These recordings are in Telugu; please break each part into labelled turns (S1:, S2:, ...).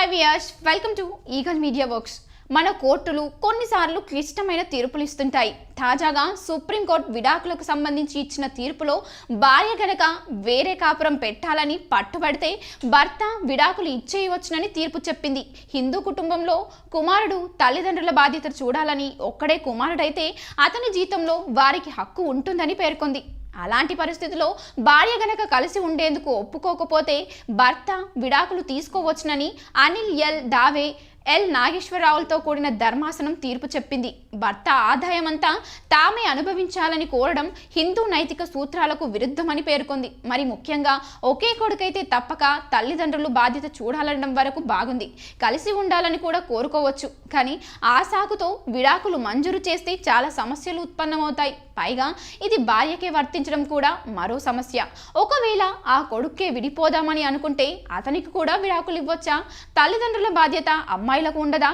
S1: Hi Viyash, welcome to Eagle Media Works. మన కోర్టులు కొన్నిసార్లు క్లిష్టమైన తీర్పులు ఇస్తుంటాయి. తాజాగా సుప్రీంకోర్టు విడాకులకు సంబంధించి ఇచ్చిన తీర్పులో భార్య గనక వేరే కాపురం పెట్టాలని పట్టుబడితే భర్త విడాకులు ఇచ్చేయవచ్చునని తీర్పు చెప్పింది. హిందూ కుటుంబంలో కుమారుడు తల్లిదండ్రుల బాధ్యత చూడాలని ఒక్కడే కుమారుడైతే అతని జీతంలో వారికి హక్కు ఉంటుందని పేర్కొంది. అలాంటి పరిస్థితిలో భార్య గనక కలిసి ఉండేందుకు ఒప్పుకోకపోతే భర్త విడాకులు తీసుకోవచ్చునని అనిల్ ఎల్ దావే, ఎల్ నాగేశ్వరరావులతో కూడిన ధర్మాసనం తీర్పు చెప్పింది. భర్త ఆదాయమంతా తామే అనుభవించాలని కోరడం హిందూ నైతిక సూత్రాలకు విరుద్ధమని పేర్కొంది. మరి ముఖ్యంగా ఒకే కొడుకైతే తప్పక తల్లిదండ్రులు బాధ్యత చూడాలనడం వరకు బాగుంది. కలిసి ఉండాలని కూడా కోరుకోవచ్చు. కానీ ఆ సాకుతో విడాకులు మంజూరు చేస్తే చాలా సమస్యలు ఉత్పన్నమవుతాయి. పైగా ఇది భార్యకే వర్తించడం కూడా మరో సమస్య. ఒకవేళ ఆ కొడుక్కే విడిపోదామని అనుకుంటే అతనికి కూడా విడాకులు ఇవ్వచ్చా? తల్లిదండ్రుల బాధ్యత అమ్మాయిలకు ఉండదా?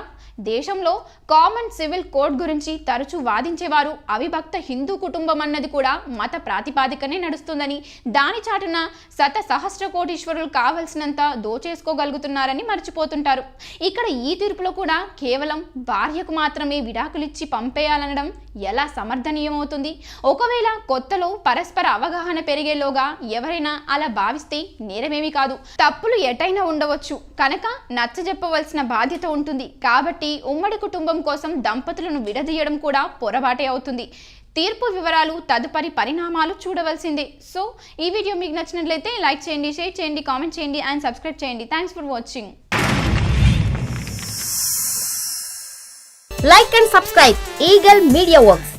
S1: దేశంలో కామన్ సివిల్ కోడ్ గురించి తరచూ వాదించేవారు అవిభక్త హిందూ కుటుంబం అన్నది కూడా మత ప్రాతిపాదికనే నడుస్తుందని, దాని చాటున సహస్ర కోటీశ్వరులు కావలసినంత దోచేసుకోగలుగుతున్నారని మర్చిపోతుంటారు. ఇక్కడ ఈ తీర్పులో కూడా కేవలం భార్యకు మాత్రమే విడాకులిచ్చి పంపేయాలనడం ఎలా సమర్థనీయమవుతుంది? ఒకవేళ కొత్తలో పరస్పర అవగాహన పెరిగేలోగా ఎవరైనా అలా భావిస్తే నేరమేమీ కాదు. తప్పులు ఎటైనా ఉండవచ్చు కనుక నచ్చజెప్పవలసిన బాధ్యత ఉంటుంది. కాబట్టి ఉమ్మడి కుటుంబం కోసం దంపతులను విడదీయడం కూడా పొరపాటే అవుతుంది. తీర్పు వివరాలు, తదుపరి పరిణామాలు చూడవలసిందే. సో ఈ వీడియో మీకు నచ్చినట్లయితే లైక్ చేయండి, షేర్ చేయండి, కామెంట్ చేయండి అండ్ సబ్స్క్రైబ్ చేయండి. Thanks for watching.
S2: Like and subscribe Eagle Media Works.